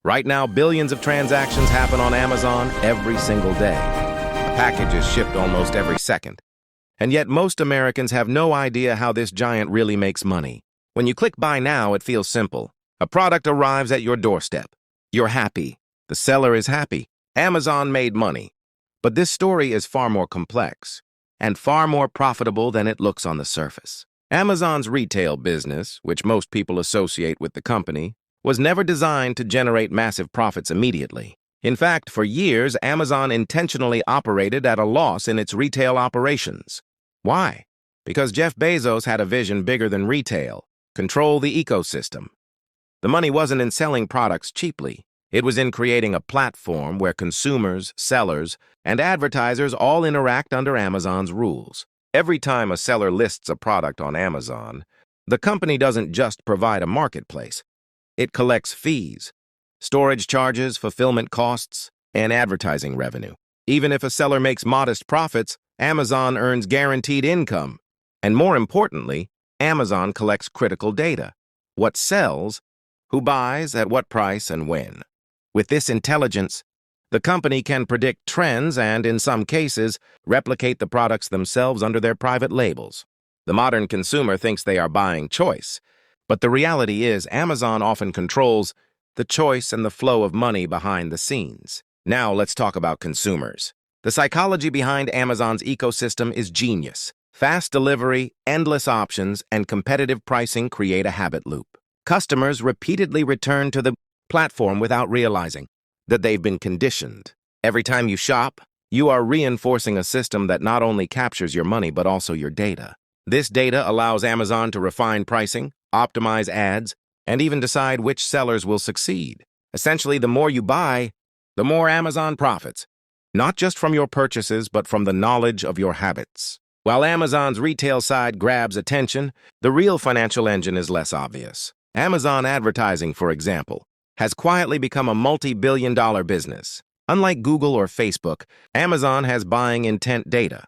Right now, billions of transactions happen on Amazon every single day. A package is shipped almost every second. And yet most Americans have no idea how this giant really makes money. When you click Buy Now, it feels simple. A product arrives at your doorstep. You're happy. The seller is happy. Amazon made money. But this story is far more complex and far more profitable than it looks on the surface. Amazon's retail business, which most people associate with the company, was never designed to generate massive profits immediately. In fact, for years, Amazon intentionally operated at a loss in its retail operations. Why? Because Jeff Bezos had a vision bigger than retail: control the ecosystem. The money wasn't in selling products cheaply. It was in creating a platform where consumers, sellers, and advertisers all interact under Amazon's rules. Every time a seller lists a product on Amazon, the company doesn't just provide a marketplace. It collects fees, storage charges, fulfillment costs, and advertising revenue. Even if a seller makes modest profits, Amazon earns guaranteed income. And more importantly, Amazon collects critical data: what sells, who buys, at what price, and when. With this intelligence, the company can predict trends and, in some cases, replicate the products themselves under their private labels. The modern consumer thinks they are buying choice, but the reality is Amazon often controls the choice and the flow of money behind the scenes. Now let's talk about consumers. The psychology behind Amazon's ecosystem is genius. Fast delivery, endless options, and competitive pricing create a habit loop. Customers repeatedly return to the platform without realizing that they've been conditioned. Every time you shop, you are reinforcing a system that not only captures your money but also your data. This data allows Amazon to refine pricing, optimize ads, and even decide which sellers will succeed. Essentially, the more you buy, the more Amazon profits, not just from your purchases, but from the knowledge of your habits. While Amazon's retail side grabs attention, the real financial engine is less obvious. Amazon advertising, for example, has quietly become a multi-billion-dollar business. Unlike Google or Facebook, Amazon has buying intent data,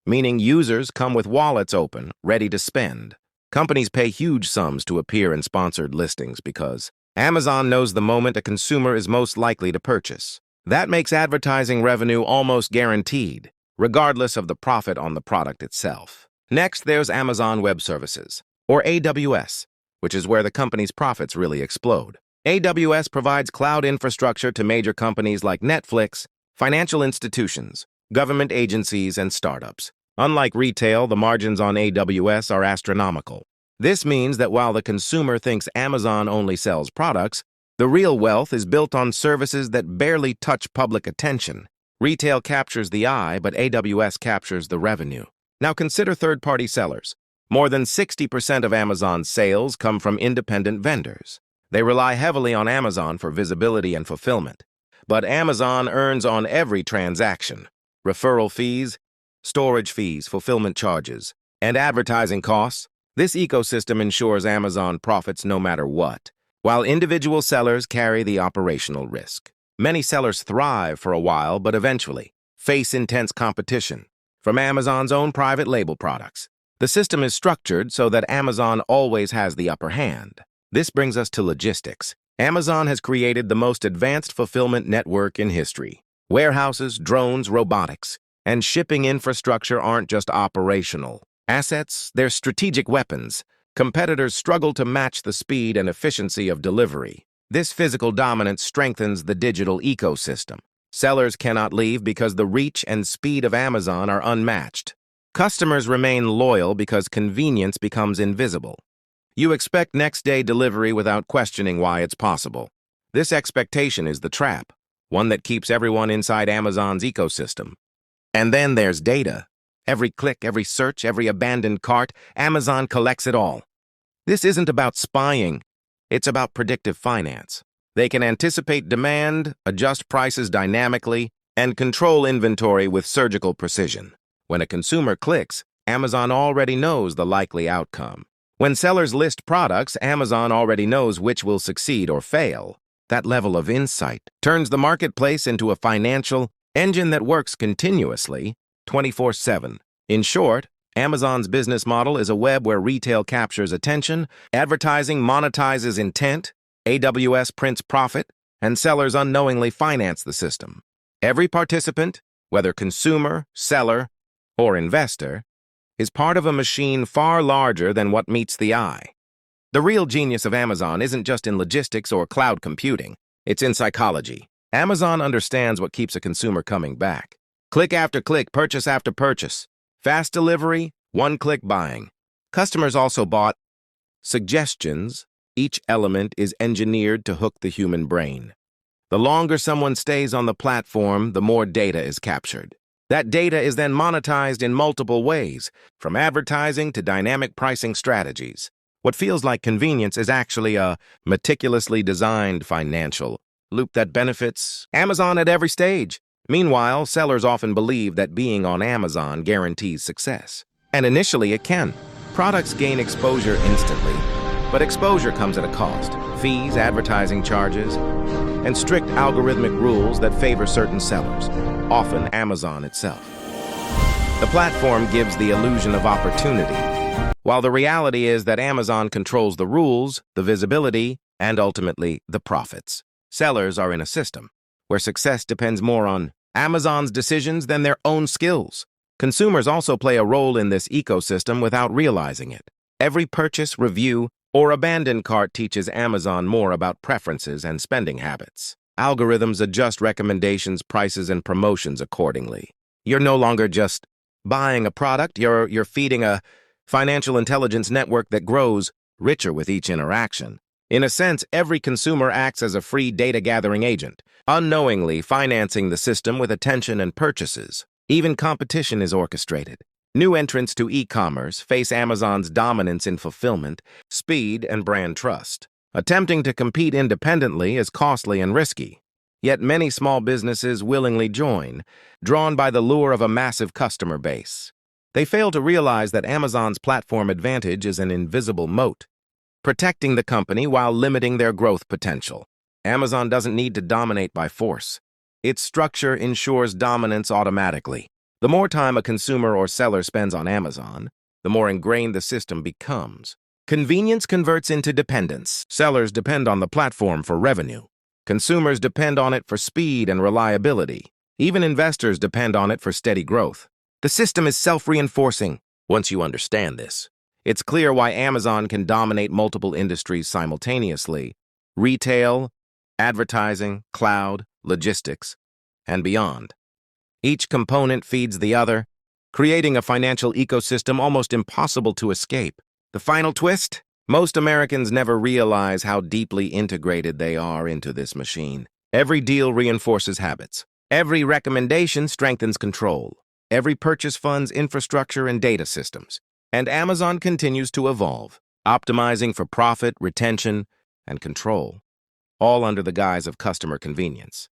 meaning users come with wallets open, ready to spend. Companies pay huge sums to appear in sponsored listings because Amazon knows the moment a consumer is most likely to purchase. That makes advertising revenue almost guaranteed, regardless of the profit on the product itself. Next, there's Amazon Web Services, or AWS, which is where the company's profits really explode. AWS provides cloud infrastructure to major companies like Netflix, financial institutions, government agencies, and startups. Unlike retail, the margins on AWS are astronomical. This means that while the consumer thinks Amazon only sells products, the real wealth is built on services that barely touch public attention. Retail captures the eye, but AWS captures the revenue. Now consider third-party sellers. More than 60% of Amazon's sales come from independent vendors. They rely heavily on Amazon for visibility and fulfillment. But Amazon earns on every transaction: referral fees, storage fees, fulfillment charges, and advertising costs. This ecosystem ensures Amazon profits no matter what, while individual sellers carry the operational risk. Many sellers thrive for a while, but eventually face intense competition from Amazon's own private label products. The system is structured so that Amazon always has the upper hand. This brings us to logistics. Amazon has created the most advanced fulfillment network in history. Warehouses, drones, robotics, and shipping infrastructure aren't just operational assets, they're strategic weapons. Competitors struggle to match the speed and efficiency of delivery. This physical dominance strengthens the digital ecosystem. Sellers cannot leave because the reach and speed of Amazon are unmatched. Customers remain loyal because convenience becomes invisible. You expect next-day delivery without questioning why it's possible. This expectation is the trap, one that keeps everyone inside Amazon's ecosystem. And then there's data. Every click, every search, every abandoned cart, Amazon collects it all. This isn't about spying. It's about predictive finance. They can anticipate demand, adjust prices dynamically, and control inventory with surgical precision. When a consumer clicks, Amazon already knows the likely outcome. When sellers list products, Amazon already knows which will succeed or fail. That level of insight turns the marketplace into a financial engine that works continuously, 24/7. In short, Amazon's business model is a web where retail captures attention, advertising monetizes intent, AWS prints profit, and sellers unknowingly finance the system. Every participant, whether consumer, seller, or investor, is part of a machine far larger than what meets the eye. The real genius of Amazon isn't just in logistics or cloud computing, it's in psychology. Amazon understands what keeps a consumer coming back. Click after click, purchase after purchase. Fast delivery, one-click buying. Customers also bought suggestions. Each element is engineered to hook the human brain. The longer someone stays on the platform, the more data is captured. That data is then monetized in multiple ways, from advertising to dynamic pricing strategies. What feels like convenience is actually a meticulously designed financial loop that benefits Amazon at every stage. Meanwhile, sellers often believe that being on Amazon guarantees success. And initially it can. Products gain exposure instantly, but exposure comes at a cost. Fees, advertising charges, and strict algorithmic rules that favor certain sellers, often Amazon itself. The platform gives the illusion of opportunity, while the reality is that Amazon controls the rules, the visibility, and ultimately the profits. Sellers are in a system where success depends more on Amazon's decisions than their own skills. Consumers also play a role in this ecosystem without realizing it. Every purchase, review, or abandoned cart teaches Amazon more about preferences and spending habits. Algorithms adjust recommendations, prices, and promotions accordingly. You're no longer just buying a product, you're feeding a financial intelligence network that grows richer with each interaction. In a sense, every consumer acts as a free data-gathering agent, unknowingly financing the system with attention and purchases. Even competition is orchestrated. New entrants to e-commerce face Amazon's dominance in fulfillment, speed, and brand trust. Attempting to compete independently is costly and risky. Yet many small businesses willingly join, drawn by the lure of a massive customer base. They fail to realize that Amazon's platform advantage is an invisible moat, protecting the company while limiting their growth potential. Amazon doesn't need to dominate by force. Its structure ensures dominance automatically. The more time a consumer or seller spends on Amazon, the more ingrained the system becomes. Convenience converts into dependence. Sellers depend on the platform for revenue. Consumers depend on it for speed and reliability. Even investors depend on it for steady growth. The system is self-reinforcing. Once you understand this, it's clear why Amazon can dominate multiple industries simultaneously: retail, advertising, cloud, logistics, and beyond. Each component feeds the other, creating a financial ecosystem almost impossible to escape. The final twist? Most Americans never realize how deeply integrated they are into this machine. Every deal reinforces habits. Every recommendation strengthens control. Every purchase funds infrastructure and data systems. And Amazon continues to evolve, optimizing for profit, retention, and control, all under the guise of customer convenience.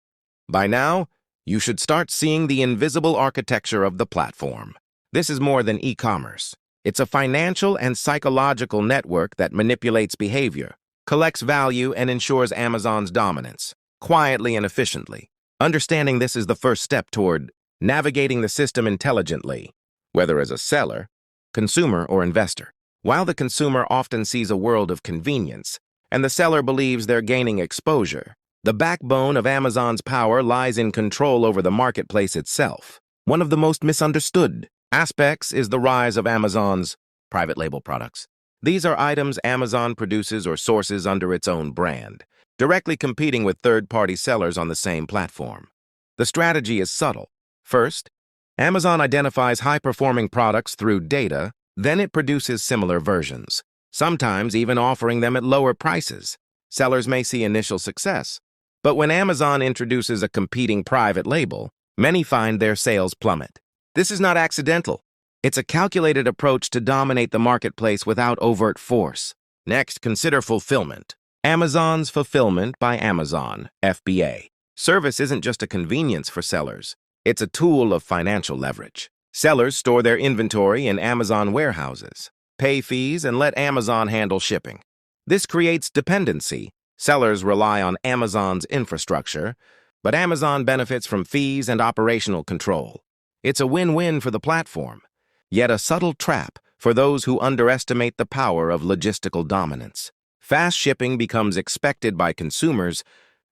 By now, you should start seeing the invisible architecture of the platform. This is more than e-commerce. It's a financial and psychological network that manipulates behavior, collects value, and ensures Amazon's dominance, quietly and efficiently. Understanding this is the first step toward navigating the system intelligently, whether as a seller, consumer, or investor. While the consumer often sees a world of convenience, and the seller believes they're gaining exposure, the backbone of Amazon's power lies in control over the marketplace itself. One of the most misunderstood aspects is the rise of Amazon's private label products. These are items Amazon produces or sources under its own brand, directly competing with third-party sellers on the same platform. The strategy is subtle. First, Amazon identifies high-performing products through data, then it produces similar versions, sometimes even offering them at lower prices. Sellers may see initial success, but when Amazon introduces a competing private label, many find their sales plummet. This is not accidental. It's a calculated approach to dominate the marketplace without overt force. Next, consider fulfillment. Amazon's Fulfillment by Amazon, FBA. Service isn't just a convenience for sellers. It's a tool of financial leverage. Sellers store their inventory in Amazon warehouses, pay fees, and let Amazon handle shipping. This creates dependency. Sellers rely on Amazon's infrastructure, but Amazon benefits from fees and operational control. It's a win-win for the platform, yet a subtle trap for those who underestimate the power of logistical dominance. Fast shipping becomes expected by consumers,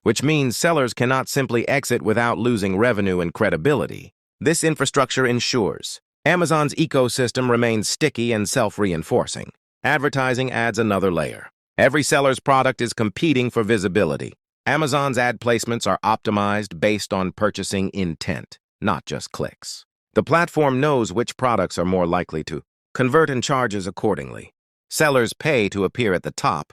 which means sellers cannot simply exit without losing revenue and credibility. This infrastructure ensures Amazon's ecosystem remains sticky and self-reinforcing. Advertising adds another layer. Every seller's product is competing for visibility. Amazon's ad placements are optimized based on purchasing intent, not just clicks. The platform knows which products are more likely to convert and charges accordingly. Sellers pay to appear at the top,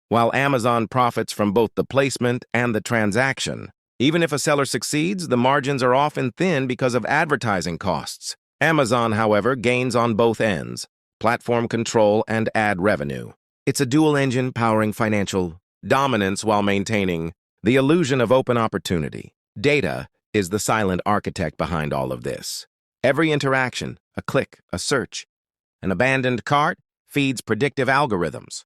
while Amazon profits from both the placement and the transaction. Even if a seller succeeds, the margins are often thin because of advertising costs. Amazon, however, gains on both ends: platform control and ad revenue. It's a dual engine powering financial dominance while maintaining the illusion of open opportunity. Data is the silent architect behind all of this. Every interaction, a click, a search, an abandoned cart, feeds predictive algorithms.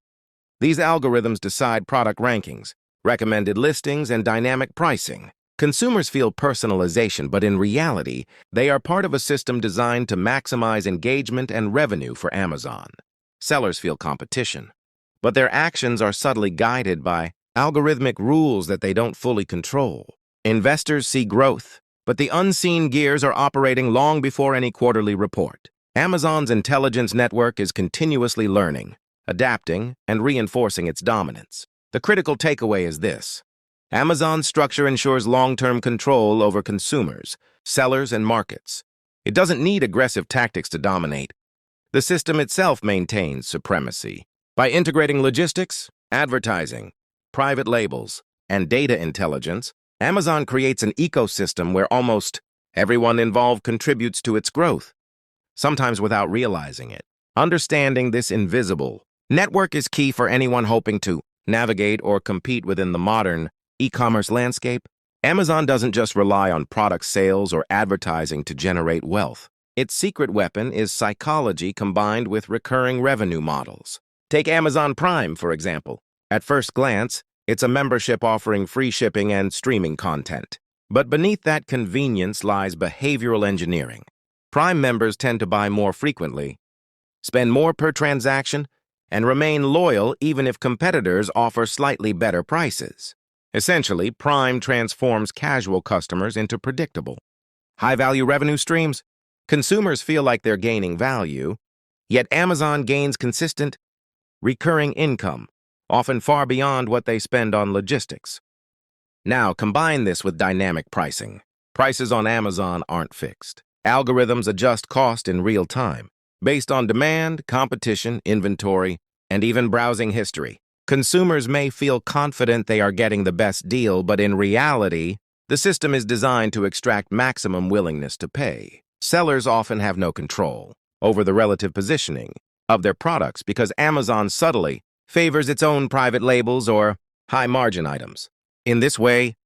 These algorithms decide product rankings, recommended listings, and dynamic pricing. Consumers feel personalization, but in reality, they are part of a system designed to maximize engagement and revenue for Amazon. Sellers feel competition, but their actions are subtly guided by algorithmic rules that they don't fully control. Investors see growth, but the unseen gears are operating long before any quarterly report. Amazon's intelligence network is continuously learning, adapting, and reinforcing its dominance. The critical takeaway is this: Amazon's structure ensures long-term control over consumers, sellers, and markets. It doesn't need aggressive tactics to dominate. The system itself maintains supremacy. By integrating logistics, advertising, private labels, and data intelligence, Amazon creates an ecosystem where almost everyone involved contributes to its growth, sometimes without realizing it. Understanding this invisible network is key for anyone hoping to navigate or compete within the modern e-commerce landscape. Amazon doesn't just rely on product sales or advertising to generate wealth. Its secret weapon is psychology combined with recurring revenue models. Take Amazon Prime, for example. At first glance, it's a membership offering free shipping and streaming content. But beneath that convenience lies behavioral engineering. Prime members tend to buy more frequently, spend more per transaction, and remain loyal even if competitors offer slightly better prices. Essentially, Prime transforms casual customers into predictable, high-value revenue streams. Consumers feel like they're gaining value, yet Amazon gains consistent, recurring income, often far beyond what they spend on logistics. Now, combine this with dynamic pricing. Prices on Amazon aren't fixed. Algorithms adjust cost in real time, based on demand, competition, inventory, and even browsing history. Consumers may feel confident they are getting the best deal, but in reality, the system is designed to extract maximum willingness to pay. Sellers often have no control over the relative positioning of their products because Amazon subtly favors its own private labels or high-margin items. In this way,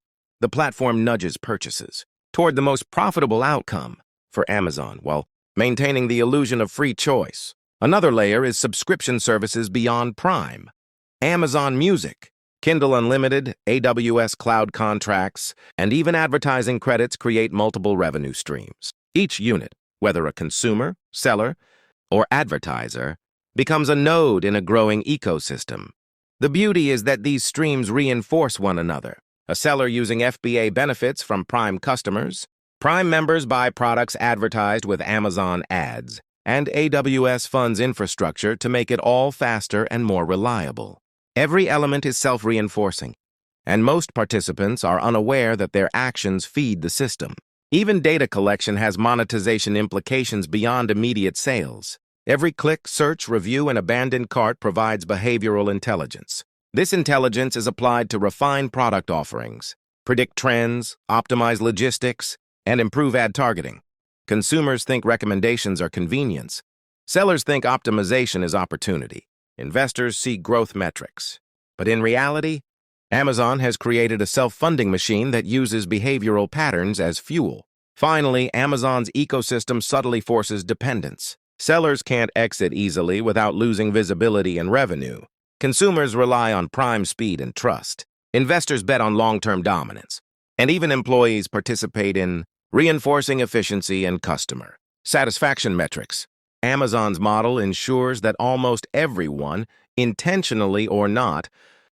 the platform nudges purchases toward the most profitable outcome for Amazon while maintaining the illusion of free choice. Another layer is subscription services beyond Prime. Amazon Music, Kindle Unlimited, AWS Cloud contracts, and even advertising credits create multiple revenue streams. Each unit, whether a consumer, seller, or advertiser, becomes a node in a growing ecosystem. The beauty is that these streams reinforce one another. A seller using FBA benefits from Prime customers. Prime members buy products advertised with Amazon ads, and AWS funds infrastructure to make it all faster and more reliable. Every element is self-reinforcing, and most participants are unaware that their actions feed the system. Even data collection has monetization implications beyond immediate sales. Every click, search, review, and abandoned cart provides behavioral intelligence. This intelligence is applied to refine product offerings, predict trends, optimize logistics, and improve ad targeting. Consumers think recommendations are convenience. Sellers think optimization is opportunity. Investors see growth metrics. But in reality, Amazon has created a self-funding machine that uses behavioral patterns as fuel. Finally, Amazon's ecosystem subtly forces dependence. Sellers can't exit easily without losing visibility and revenue. Consumers rely on Prime speed and trust. Investors bet on long-term dominance. And even employees participate in reinforcing efficiency and customer satisfaction metrics. Amazon's model ensures that almost everyone, intentionally or not,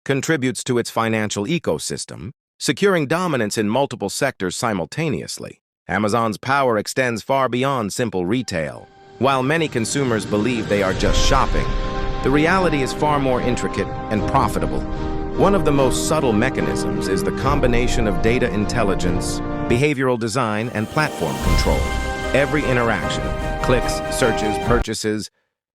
contributes to its financial ecosystem. securing dominance in multiple sectors simultaneously. Amazon's power extends far beyond simple retail. While many consumers believe they are just shopping, the reality is far more intricate and profitable. One of the most subtle mechanisms is the combination of data intelligence, behavioral design, and platform control. Every interaction, clicks, searches, purchases,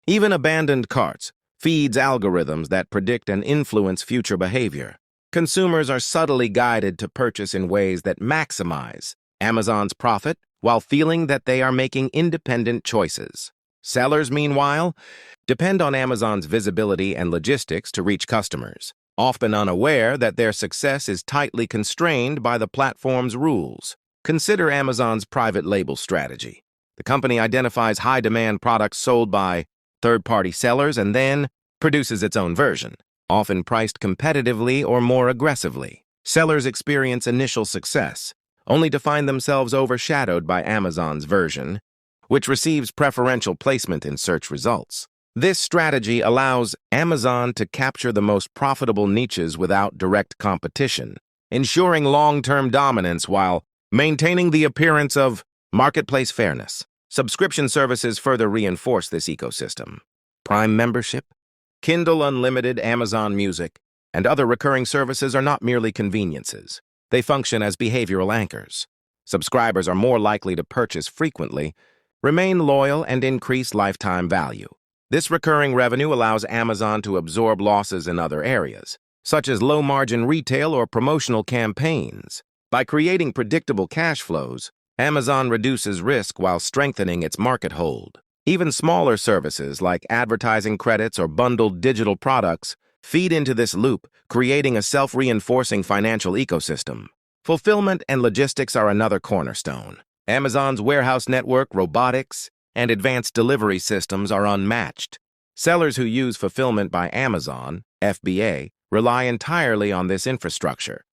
even abandoned carts, feeds algorithms that predict and influence future behavior. Consumers are subtly guided to purchase in ways that maximize Amazon's profit while feeling that they are making independent choices. Sellers, meanwhile, depend on Amazon's visibility and logistics to reach customers, often unaware that their success is tightly constrained by the platform's rules. Consider Amazon's private label strategy. The company identifies high-demand products sold by third-party sellers and then produces its own version, often priced competitively or more aggressively. Sellers experience initial success, only to find themselves overshadowed by Amazon's version, which receives preferential placement in search results. This strategy allows Amazon to capture the most profitable niches without direct competition, ensuring long-term dominance while maintaining the appearance of marketplace fairness. Subscription services further reinforce this ecosystem. Prime membership, Kindle Unlimited, Amazon Music, and other recurring services are not merely conveniences. They function as behavioral anchors. Subscribers are more likely to purchase frequently, remain loyal, and increase lifetime value. This recurring revenue allows Amazon to absorb losses in other areas, such as low-margin retail or promotional campaigns. By creating predictable cash flows, Amazon reduces risk while strengthening its market hold. Even smaller services like advertising credits or bundled digital products feed into this loop, creating a self-reinforcing financial ecosystem. Fulfillment and logistics are another cornerstone. Amazon's warehouse network, robotics, and advanced delivery systems are unmatched. Sellers who use Fulfillment by Amazon, FBA, rely entirely on this infrastructure,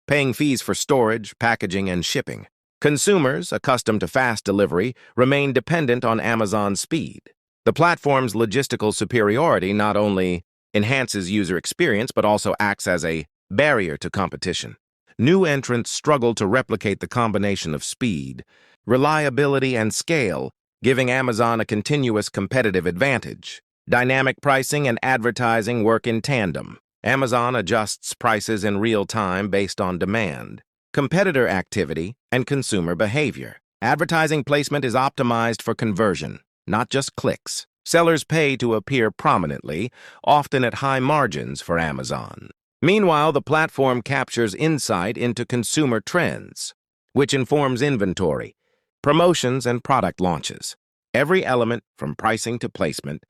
paying fees for storage, packaging, and shipping. Consumers, accustomed to fast delivery, remain dependent on Amazon's speed. The platform's logistical superiority not only enhances user experience but also acts as a barrier to competition. New entrants struggle to replicate the combination of speed, reliability, and scale, giving Amazon a continuous competitive advantage. Dynamic pricing and advertising work in tandem. Amazon adjusts prices in real time based on demand, competitor activity, and consumer behavior. Advertising placement is optimized for conversion, not just clicks. Sellers pay to appear prominently, often at high margins for Amazon. Meanwhile, the platform captures insight into consumer trends, which informs inventory, promotions, and product launches. Every element, from pricing to placement,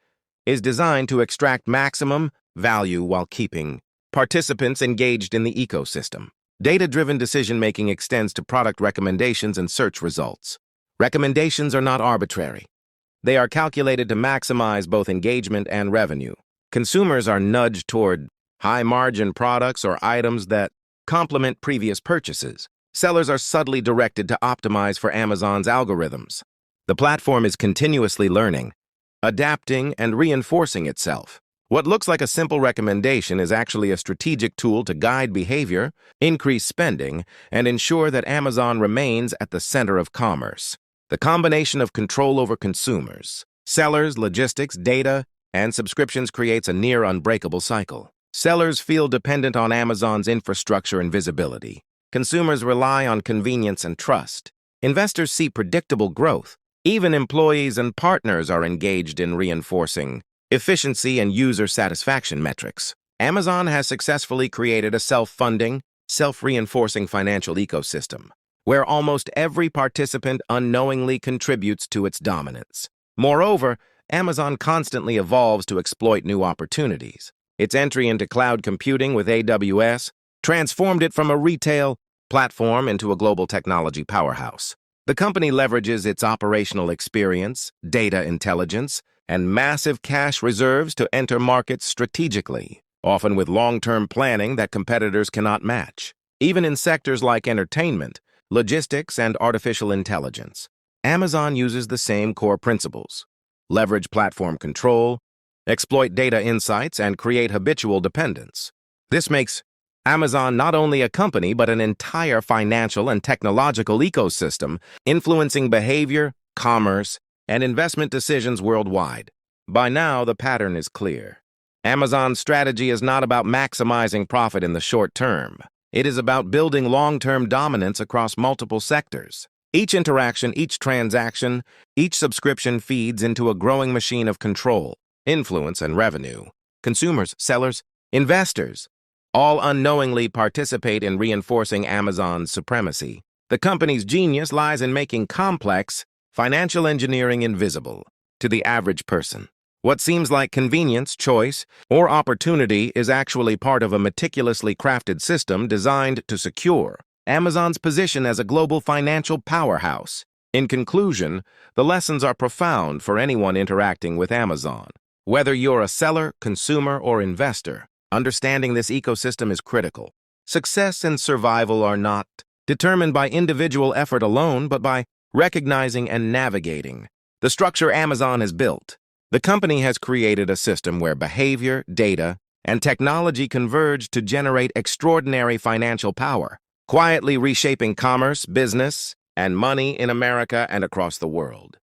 is designed to extract maximum value while keeping participants engaged in the ecosystem. Data-driven decision-making extends to product recommendations and search results. Recommendations are not arbitrary. They are calculated to maximize both engagement and revenue. Consumers are nudged toward high-margin products or items that complement previous purchases. Sellers are subtly directed to optimize for Amazon's algorithms. The platform is continuously learning, adapting, and reinforcing itself. What looks like a simple recommendation is actually a strategic tool to guide behavior, increase spending, and ensure that Amazon remains at the center of commerce. The combination of control over consumers, sellers, logistics, data, and subscriptions creates a near unbreakable cycle. Sellers feel dependent on Amazon's infrastructure and visibility. Consumers rely on convenience and trust. Investors see predictable growth. Even employees and partners are engaged in reinforcing efficiency and user satisfaction metrics. Amazon has successfully created a self-funding, self-reinforcing financial ecosystem, where almost every participant unknowingly contributes to its dominance. Moreover, Amazon constantly evolves to exploit new opportunities. Its entry into cloud computing with AWS transformed it from a retail platform into a global technology powerhouse. The company leverages its operational experience, data intelligence, and massive cash reserves to enter markets strategically, often with long-term planning that competitors cannot match. Even in sectors like entertainment, logistics, and artificial intelligence, Amazon uses the same core principles: leverage platform control, exploit data insights, and create habitual dependence. This makes Amazon not only a company but an entire financial and technological ecosystem influencing behavior, commerce, and investment decisions worldwide. By now, the pattern is clear. Amazon's strategy is not about maximizing profit in the short term. It is about building long-term dominance across multiple sectors. Each interaction, each transaction, each subscription feeds into a growing machine of control, influence, and revenue. Consumers, sellers, investors all unknowingly participate in reinforcing Amazon's supremacy. The company's genius lies in making complex financial engineering invisible to the average person. What seems like convenience, choice, or opportunity is actually part of a meticulously crafted system designed to secure Amazon's position as a global financial powerhouse. In conclusion, the lessons are profound for anyone interacting with Amazon. Whether you're a seller, consumer, or investor, understanding this ecosystem is critical. Success and survival are not determined by individual effort alone, but by recognizing and navigating the structure Amazon has built. The company has created a system where behavior, data, and technology converge to generate extraordinary financial power, quietly reshaping commerce, business, and money in America and across the world.